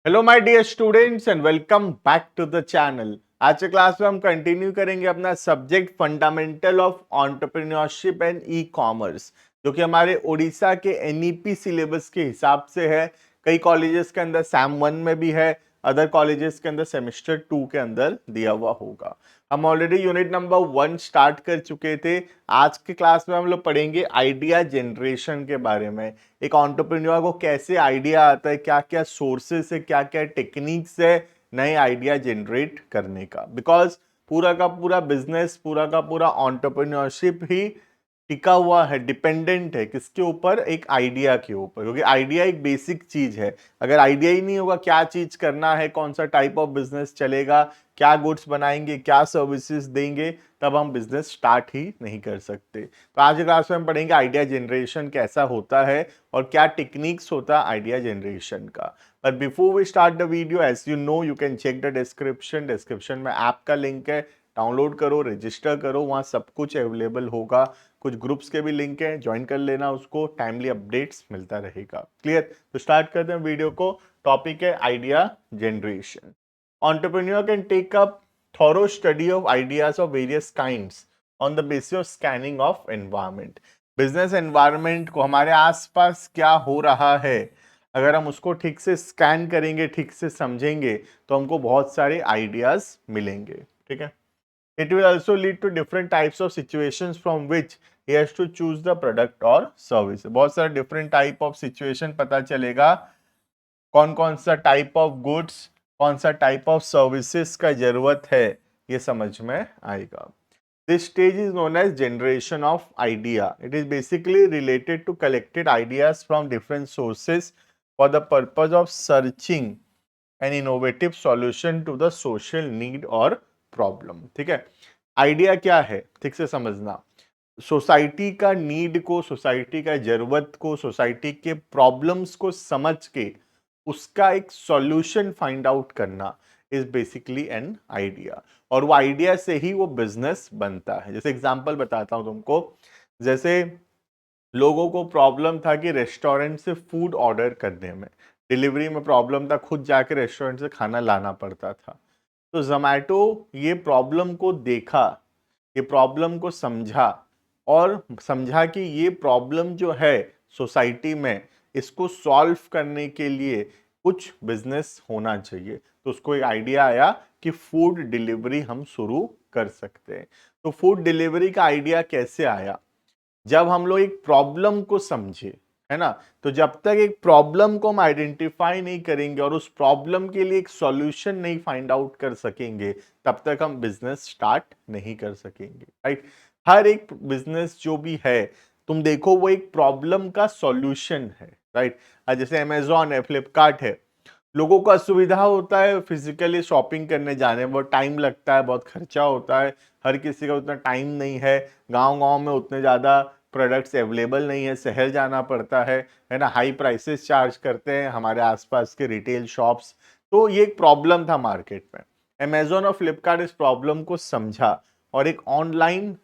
Hello my dear students and welcome back to the channel. आज के class में हम कंटिन्यू करेंगे अपना subject fundamental of entrepreneurship and e commerce, जो कि हमारे उड़ीसा के एनईपी सिलेबस के हिसाब से है। कई कॉलेजेस के अंदर सैम 1 में भी है, अदर कॉलेजेस के अंदर सेमेस्टर 2 के अंदर दिया हुआ होगा। हम ऑलरेडी यूनिट नंबर 1 स्टार्ट कर चुके थे। आज के क्लास में हम लोग पढ़ेंगे आइडिया जनरेशन के बारे में। एक एंटरप्रेन्योर को कैसे आइडिया आता है, क्या क्या सोर्सेस है, क्या क्या टेक्निक्स है नए आइडिया जनरेट करने का। बिकॉज पूरा का पूरा बिजनेस, पूरा का पूरा एंटरप्रेन्योरशिप ही टिका हुआ है, डिपेंडेंट है किसके ऊपर, एक आइडिया के ऊपर। क्योंकि आइडिया एक बेसिक चीज है। अगर आइडिया ही नहीं होगा क्या चीज करना है, कौन सा टाइप ऑफ बिजनेस चलेगा, क्या गुड्स बनाएंगे, क्या सर्विसेज देंगे, तब हम बिजनेस स्टार्ट ही नहीं कर सकते। तो आज की क्लास में हम पढ़ेंगे आइडिया जनरेशन कैसा होता है और क्या टेक्निक्स होता है आइडिया जनरेशन का। But before we start the video, as you know, you can check the description. Description में ऐप का लिंक है, डाउनलोड करो, रजिस्टर करो, वहाँ सब कुछ अवेलेबल होगा। कुछ ग्रुप्स के भी लिंक हैं, ज्वाइन कर लेना उसको, टाइमली अपडेट्स मिलता रहेगा। क्लियर? तो स्टार्ट करते हैं वीडियो को। टॉपिक है idea generation. Entrepreneur can take up thorough study of ideas of various kinds on the basis of scanning of environment. Business environment को, हमारे आसपास क्या हो रहा है, अगर हम उसको ठीक से स्कैन करेंगे, ठीक से समझेंगे, तो हमको बहुत सारे आइडियाज मिलेंगे। ठीक है। It will also lead to different types of situations from which he has to choose the product और सर्विस। बहुत सारे डिफरेंट टाइप ऑफ सिचुएशन पता चलेगा, कौन कौन सा टाइप ऑफ गुड्स, कौन सा टाइप ऑफ सर्विसेज का जरूरत है, ये समझ में आएगा। This stage is known as generation of idea. It is basically related to collected ideas from different sources for the purpose of searching an innovative solution to the social need और problem. ठीक है। Idea क्या है ठीक से समझना। Society का need को, सोसाइटी का जरूरत को, सोसाइटी के प्रॉब्लम्स को समझ के उसका एक सॉल्यूशन फाइंड आउट करना इज बेसिकली एन आइडिया। और वो आइडिया से ही वो बिजनेस बनता है। जैसे एग्जांपल बताता हूं तुमको। जैसे लोगों को प्रॉब्लम था कि रेस्टोरेंट से फूड ऑर्डर करने में, डिलीवरी में प्रॉब्लम था, खुद जाके रेस्टोरेंट से खाना लाना पड़ता था। तो जोमैटो ये प्रॉब्लम को देखा, ये प्रॉब्लम को समझा और समझा कि ये प्रॉब्लम जो है सोसाइटी में, इसको सॉल्व करने के लिए कुछ बिजनेस होना चाहिए। तो उसको एक आइडिया आया कि फूड डिलीवरी हम शुरू कर सकते हैं। तो फूड डिलीवरी का आइडिया कैसे आया? जब हम लोग एक प्रॉब्लम को समझे, है ना। तो जब तक एक प्रॉब्लम को हम आइडेंटिफाई नहीं करेंगे और उस प्रॉब्लम के लिए एक सॉल्यूशन नहीं फाइंड आउट कर सकेंगे, तब तक हम बिजनेस स्टार्ट नहीं कर सकेंगे। राइट। हर एक बिजनेस जो भी है, तुम देखो, वो एक प्रॉब्लम का सॉल्यूशन है। राइट। जैसे अमेजॉन है, फ्लिपकार्ट है। लोगों को असुविधा होता है फिजिकली शॉपिंग करने जाने में, बहुत टाइम लगता है, बहुत खर्चा होता है। हर किसी का उतना टाइम नहीं है, गांव गांव में उतने ज़्यादा प्रोडक्ट्स अवेलेबल नहीं है, शहर जाना पड़ता है ना। हाई प्राइसेस चार्ज करते हैं हमारे आसपास के रिटेल शॉप्स। तो ये एक प्रॉब्लम था मार्केट में। अमेजोन और फ्लिपकार्ट इस प्रॉब्लम को समझा और एक ऑनलाइन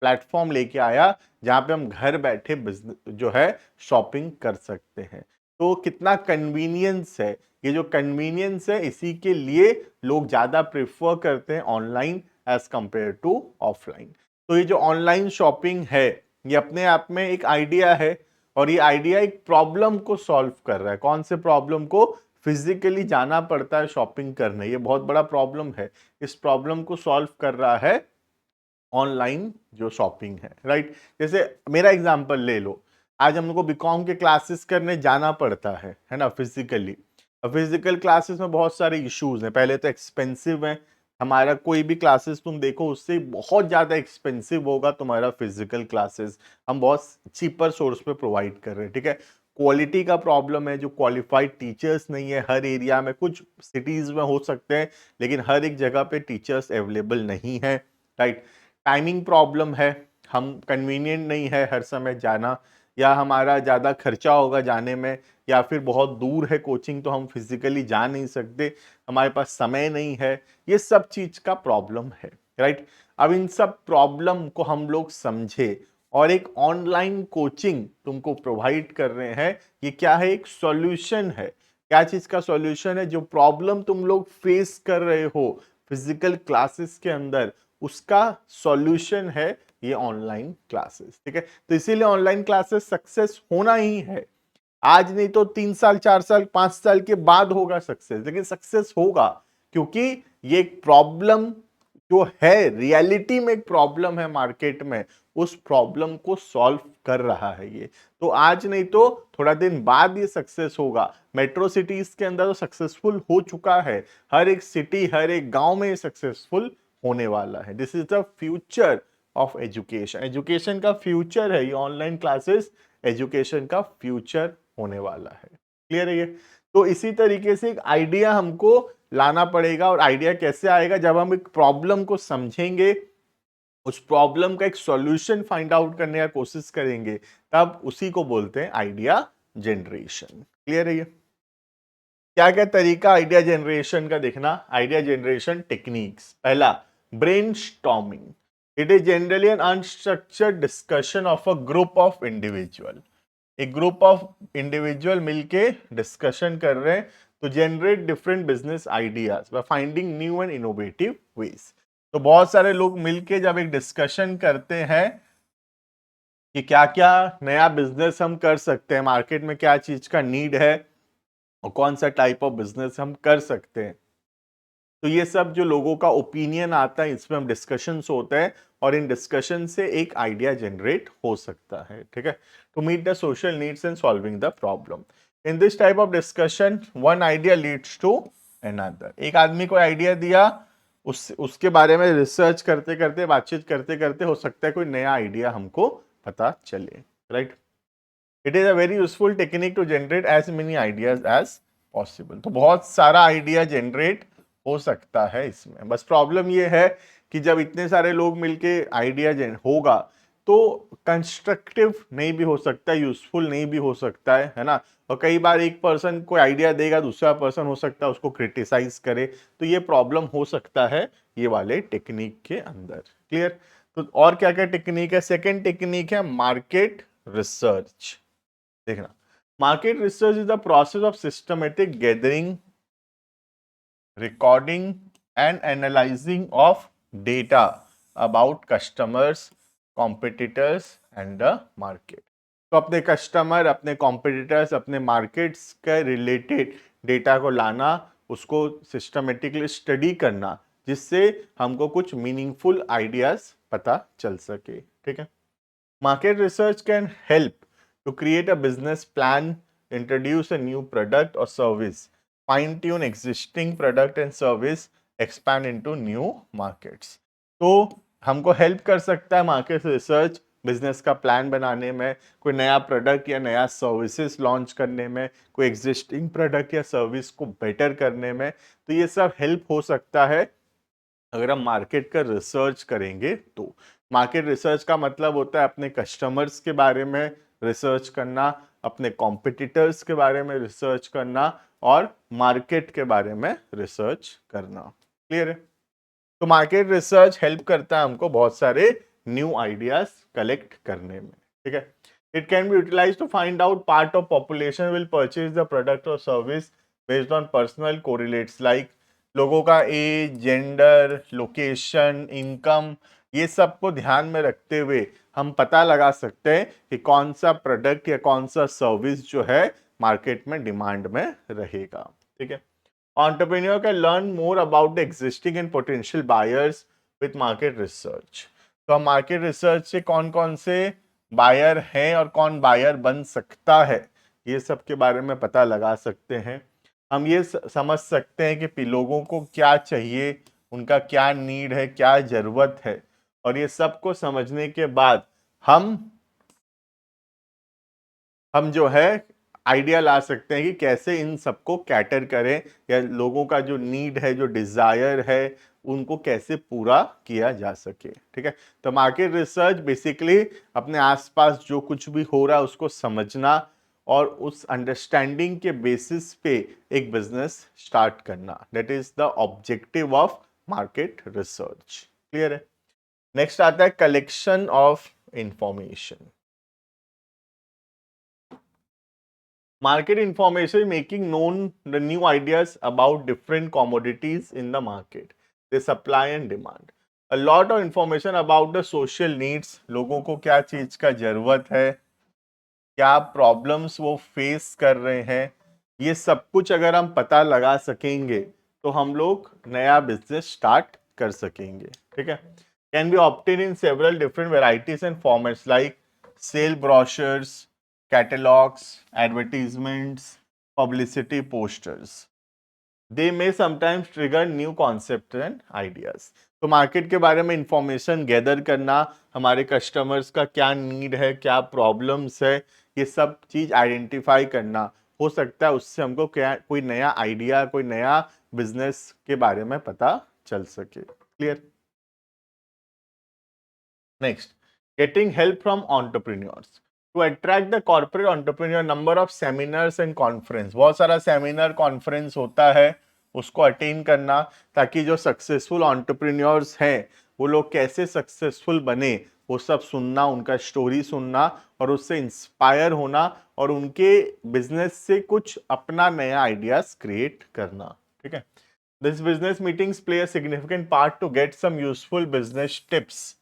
प्लेटफॉर्म लेके आया जहां पे हम घर बैठे बिजनेस जो है शॉपिंग कर सकते हैं। तो कितना कन्वीनियंस है। ये जो कन्वीनियंस है, इसी के लिए लोग ज्यादा प्रेफर करते हैं online as compare to offline. तो ये जो ऑनलाइन शॉपिंग है, ये अपने आप में एक आइडिया है और ये आइडिया एक प्रॉब्लम को सॉल्व कर रहा है। कौन से प्रॉब्लम को? फिजिकली जाना पड़ता है शॉपिंग करने, ये बहुत बड़ा प्रॉब्लम है। इस प्रॉब्लम को सॉल्व कर रहा है ऑनलाइन जो शॉपिंग है। राइट। जैसे मेरा एग्जांपल ले लो। आज हम लोग को बीकॉम के क्लासेस करने जाना पड़ता है ना, फिजिकली। फिजिकल क्लासेस में बहुत सारे इश्यूज हैं। पहले तो एक्सपेंसिव है। हमारा कोई भी क्लासेस तुम देखो, उससे बहुत ज़्यादा एक्सपेंसिव होगा तुम्हारा फिजिकल क्लासेस। हम बहुत चीपर सोर्स पे प्रोवाइड कर रहे हैं। ठीक है। क्वालिटी का प्रॉब्लम है, जो क्वालिफाइड टीचर्स नहीं है हर एरिया में। कुछ सिटीज़ में हो सकते हैं, लेकिन हर एक जगह पे टीचर्स अवेलेबल नहीं है। राइट। टाइमिंग प्रॉब्लम है, हम कन्वीनियंट नहीं है हर समय जाना, या हमारा ज़्यादा खर्चा होगा जाने में, या फिर बहुत दूर है कोचिंग तो हम फिजिकली जा नहीं सकते, हमारे पास समय नहीं है। ये सब चीज़ का प्रॉब्लम है। राइट। अब इन सब प्रॉब्लम को हम लोग समझे और एक ऑनलाइन कोचिंग तुमको प्रोवाइड कर रहे हैं। ये क्या है? एक सॉल्यूशन है। क्या चीज का सॉल्यूशन है, जो प्रॉब्लम तुम लोग फेस कर रहे हो फिजिकल क्लासेस के अंदर, उसका सॉल्यूशन है ये ऑनलाइन क्लासेस। ठीक है, तो इसीलिए ऑनलाइन क्लासेस सक्सेस होना ही है। आज नहीं तो 3 साल, 4 साल, 5 साल के बाद होगा सक्सेस, लेकिन सक्सेस होगा क्योंकि ये एक प्रॉब्लम जो है, रियलिटी में एक प्रॉब्लम है मार्केट में, उस प्रॉब्लम को सॉल्व कर रहा है ये। तो आज नहीं तो थोड़ा दिन बाद ये सक्सेस होगा। मेट्रो सिटीज के अंदर तो सक्सेसफुल हो चुका है, हर एक सिटी, हर एक गांव में ये सक्सेसफुल होने वाला है। This is the future of education. Education का फ्यूचर है ये ऑनलाइन क्लासेस, एजुकेशन का फ्यूचर होने वाला है। क्लियर है ये? तो इसी तरीके से एक आइडिया हमको लाना पड़ेगा, और आइडिया कैसे आएगा, जब हम एक प्रॉब्लम को समझेंगे, उस प्रॉब्लम का एक सॉल्यूशन फाइंड आउट करने का कोशिश करेंगे, तब उसी को बोलते हैं आइडिया जनरेशन। क्लियर है ये? क्या क्या तरीका आइडिया जनरेशन का देखना। आइडिया जनरेशन टेक्निक्स, पहला brainstorming. It is generally an unstructured discussion of a group of individual. एक ग्रुप ऑफ इंडिविजुअल मिलके डिस्कशन कर रहे हैं तो generate different business ideas by finding new and innovative ways. तो बहुत सारे लोग मिलके जब एक डिस्कशन करते हैं कि क्या क्या नया बिजनेस हम कर सकते हैं, मार्केट में क्या चीज का नीड है और कौन सा टाइप ऑफ बिजनेस हम कर सकते हैं, तो ये सब जो लोगों का ओपिनियन आता है, इसमें हम डिस्कशंस होते हैं, और इन डिस्कशन से एक आइडिया जनरेट हो सकता है। ठीक है, to meet the social needs and solving the problem. In this type of discussion one idea leads to another. एक आदमी को आइडिया दिया, उसके बारे में रिसर्च करते करते, बातचीत करते करते, हो सकता है कोई नया आइडिया हमको पता चले। Right, it is a very useful technique to generate as many ideas as possible. तो बहुत सारा आइडिया जनरेट हो सकता है इसमें। बस प्रॉब्लम ये है कि जब इतने सारे लोग मिलके आइडिया होगा तो कंस्ट्रक्टिव नहीं भी हो सकता है, यूजफुल नहीं भी हो सकता है ना। और कई बार एक पर्सन कोई आइडिया देगा, दूसरा पर्सन हो सकता है उसको क्रिटिसाइज करे, तो ये प्रॉब्लम हो सकता है ये वाले टेक्निक के अंदर। क्लियर? तो और क्या क्या टेक्निक है? सेकेंड टेक्निक है मार्केट रिसर्च। देखना, market research is the process of systematic gathering, recording and analysing of data about customers, competitors and the market. तो अपने कस्टमर, अपने कॉम्पिटिटर्स, अपने मार्केट्स के रिलेटेड डेटा को लाना, उसको सिस्टमेटिकली स्टडी करना, जिससे हमको कुछ मीनिंगफुल आइडियाज पता चल सके। ठीक है, market research can help to create a business plan, introduce a new product or service, fine tune existing product and service, expand into new markets. तो हमको हेल्प कर सकता है मार्केट रिसर्च बिजनेस का प्लान बनाने में, कोई नया प्रोडक्ट या नया सर्विसेज लॉन्च करने में, कोई एग्जिस्टिंग प्रोडक्ट या सर्विस को बेटर करने में। तो ये सब हेल्प हो सकता है अगर हम मार्केट का रिसर्च करेंगे तो। मार्केट रिसर्च का मतलब होता है अपने कस्टमर्स के बारे में रिसर्च करना, अपने कॉम्पिटिटर्स के बारे में रिसर्च करना, और मार्केट के बारे में रिसर्च करना। क्लियर है? तो मार्केट रिसर्च हेल्प करता है हमको बहुत सारे न्यू आइडियाज कलेक्ट करने में। ठीक है, it can be utilize to find out part of population will purchase the product और service based on personal correlates, like लोगों का एज, जेंडर, लोकेशन, इनकम, ये सब को ध्यान में रखते हुए हम पता लगा सकते हैं कि कौन सा प्रोडक्ट या कौन सा सर्विस जो है मार्केट में डिमांड में रहेगा। ठीक है, entrepreneur can learn more about the existing and potential buyers with market research। तो हम मार्केट रिसर्च से कौन कौन से बायर हैं और कौन बायर बन सकता है, ये सब के बारे में पता लगा सकते हैं। हम ये समझ सकते हैं कि लोगों को क्या चाहिए, उनका क्या नीड है, क्या जरूरत है, और ये सब को समझने के बाद हम जो है आइडिया ला सकते हैं कि कैसे इन सबको कैटर करें, या लोगों का जो नीड है, जो डिजायर है, उनको कैसे पूरा किया जा सके। ठीक है, तो मार्केट रिसर्च बेसिकली अपने आसपास जो कुछ भी हो रहा है उसको समझना, और उस अंडरस्टैंडिंग के बेसिस पे एक बिजनेस स्टार्ट करना, that is the objective of market research. Clear है? नेक्स्ट आता है collection of information. Market information making known the new ideas about different commodities in the market, the supply and demand. A lot of information about the social needs, लोगों को क्या चीज का जरूरत है, क्या प्रॉब्लम्स वो फेस कर रहे हैं, ये सब कुछ अगर हम पता लगा सकेंगे तो हम लोग नया बिजनेस स्टार्ट कर सकेंगे. ठीक है. Can be obtain in several different varieties and formats like sale brochures, catalogs, advertisements, publicity posters. They may sometimes trigger new concepts and ideas. तो मार्केट के बारे में इंफॉर्मेशन गैदर करना, हमारे कस्टमर्स का क्या नीड है, क्या प्रॉब्लम्स है, ये सब चीज आइडेंटिफाई करना, हो सकता है उससे हमको क्या कोई नया आइडिया, कोई नया बिजनेस के बारे में पता चल सके. Clear. Next, getting help from entrepreneurs. To attract the corporate entrepreneur, number of seminars and conference, बहुत सारा सेमिनार कॉन्फ्रेंस होता है, उसको अटेंड करना, ताकि जो सक्सेसफुल एंटरप्रेन्योर्स हैं वो लोग कैसे सक्सेसफुल बने वो सब सुनना, उनका स्टोरी सुनना और उससे इंस्पायर होना और उनके बिजनेस से कुछ अपना नया आइडियाज क्रिएट करना. ठीक है. This business meetings play a significant part to get some useful business tips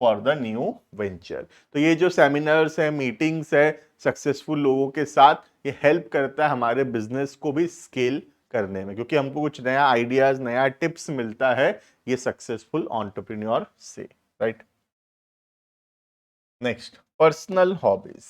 for the new venture. तो ये जो सेमिनार्स है, मीटिंग्स है सक्सेसफुल लोगों के साथ, ये हेल्प करता है हमारे बिजनेस को भी स्केल करने में, क्योंकि हमको कुछ नया आइडियाज, नया टिप्स मिलता है ये सक्सेसफुल एंटरप्रेन्योर से. Right. Next, personal hobbies.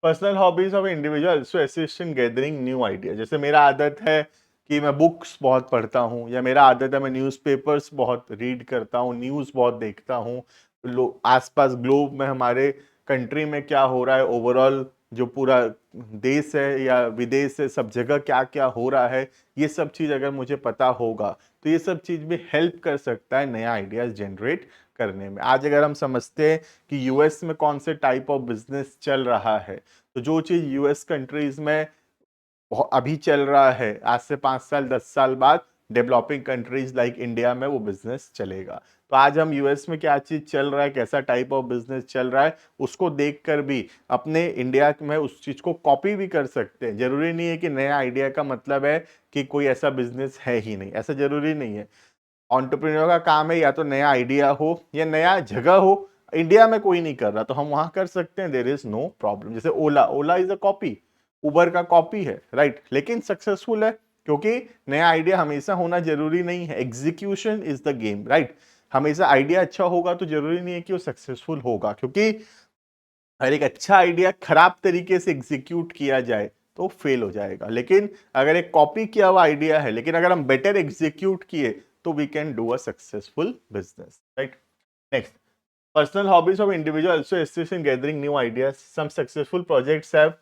Personal hobbies of individual also assist in gathering new idea. जैसे मेरा आदत है कि मैं बुक्स बहुत पढ़ता हूँ, या मेरा आदत है मैं न्यूज़पेपर्स बहुत रीड करता हूँ, न्यूज़ बहुत देखता हूँ, लोग आसपास ग्लोब में हमारे कंट्री में क्या हो रहा है, ओवरऑल जो पूरा देश है या विदेश है, सब जगह क्या क्या हो रहा है, ये सब चीज़ अगर मुझे पता होगा तो ये सब चीज़ भी हेल्प कर सकता है नया आइडियाज जनरेट करने में. आज अगर हम समझते हैं कि यूएस में कौन से टाइप ऑफ बिजनेस चल रहा है, तो जो चीज़ यूएस कंट्रीज में अभी चल रहा है, आज से 5 साल 10 साल बाद डेवलपिंग कंट्रीज लाइक इंडिया में वो बिजनेस चलेगा. तो आज हम यूएस में क्या चीज चल रहा है, कैसा टाइप ऑफ बिजनेस चल रहा है, उसको देखकर भी अपने इंडिया में उस चीज को कॉपी भी कर सकते हैं. जरूरी नहीं है कि नया आइडिया का मतलब है कि कोई ऐसा बिजनेस है ही नहीं, ऐसा जरूरी नहीं है. एंटरप्रेन्योर का काम है या तो नया आइडिया हो या नया जगह हो, इंडिया में कोई नहीं कर रहा तो हम वहां कर सकते हैं, देयर इज नो प्रॉब्लम. जैसे ओला, ओला इज अ कॉपी, उबर का कॉपी है, राइट, लेकिन सक्सेसफुल है, क्योंकि नया आइडिया हमेशा होना जरूरी नहीं है. Execution is the game, right. हमेशा आइडिया अच्छा होगा तो जरूरी नहीं है कि वो सक्सेसफुल होगा, क्योंकि अगर एक अच्छा आइडिया खराब तरीके से एग्जीक्यूट किया जाए तो फेल हो जाएगा. लेकिन अगर एक कॉपी किया हुआ आइडिया है, लेकिन अगर हम बेटर एग्जीक्यूट किए तो we can do a successful business. Right. Next, personal hobbies of individual also assist in gathering new ideas. Some successful projects have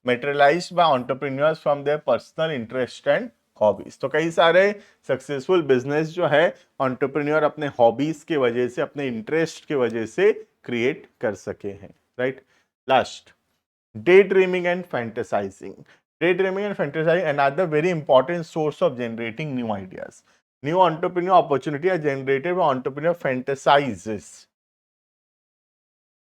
materialized by entrepreneurs from their personal interest and hobbies. तो कई सारे successful business जो है entrepreneur अपने hobbies के वजह से, अपने इंटरेस्ट के वजह से क्रिएट कर सके हैं. Right. Last, day dreaming and fantasising. Day dreaming and fantasising another very important source of generating new ideas. New entrepreneur opportunity are generated when entrepreneur fantasizes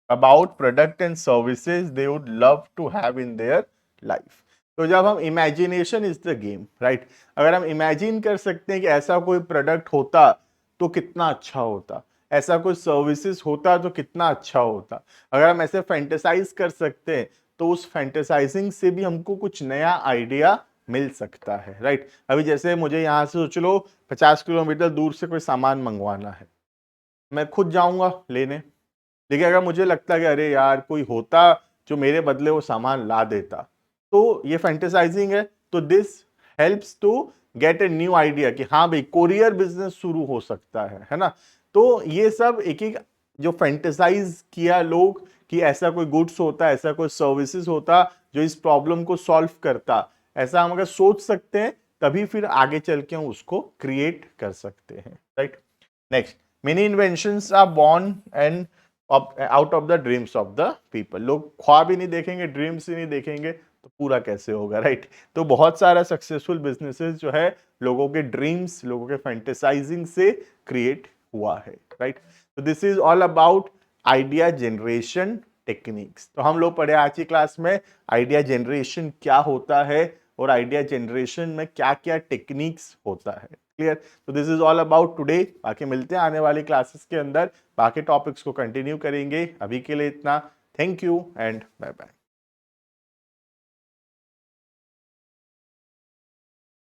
about product and services they would love to have in their life. तो जब हम imagination is the game, right, अगर हम imagine कर सकते हैं कि ऐसा कोई प्रोडक्ट होता तो कितना अच्छा होता, ऐसा कोई सर्विसेज होता तो कितना अच्छा होता, अगर हम ऐसे फैंटेसाइज कर सकते हैं तो उस फैंटेसाइजिंग से भी हमको कुछ नया आइडिया मिल सकता है. राइट. अभी जैसे मुझे यहाँ से सोच लो 50 किलोमीटर दूर से कोई सामान मंगवाना है, मैं खुद जाऊंगा लेने, लेकिन अगर मुझे लगता है कि अरे यार कोई होता जो मेरे बदले वो सामान ला देता, तो ये फैंटेसाइजिंग है. तो this helps to get a new idea कि हाँ भाई कोरियर बिजनेस शुरू हो सकता है ना. तो ये सब एक एक जो फैंटेसाइज किया लोग कि ऐसा कोई गुड्स होता, ऐसा कोई सर्विसेज होता जो इस प्रॉब्लम को सॉल्व करता, ऐसा हम अगर सोच सकते हैं तभी फिर आगे चल के हम उसको क्रिएट कर सकते हैं. Right. Next, many inventions are born and out of the dreams of the people. लोग ख्वाब ही नहीं देखेंगे, ड्रीम्स ही नहीं देखेंगे तो पूरा कैसे होगा. राइट. तो बहुत सारा सक्सेसफुल बिजनेसेस जो है लोगों के ड्रीम्स, लोगों के फैंटेसाइजिंग से क्रिएट हुआ है. राइट. तो this is all about idea generation techniques. तो हम लोग पढ़े आज की क्लास में आइडिया जनरेशन क्या होता है और आइडिया जनरेशन में क्या क्या टेक्निक्स होता है। क्लियर? तो this is all about today. बाकी मिलते हैं आने वाली क्लासेस के अंदर, बाकी टॉपिक्स को कंटिन्यू करेंगे। अभी के लिए इतना। Thank you and bye bye.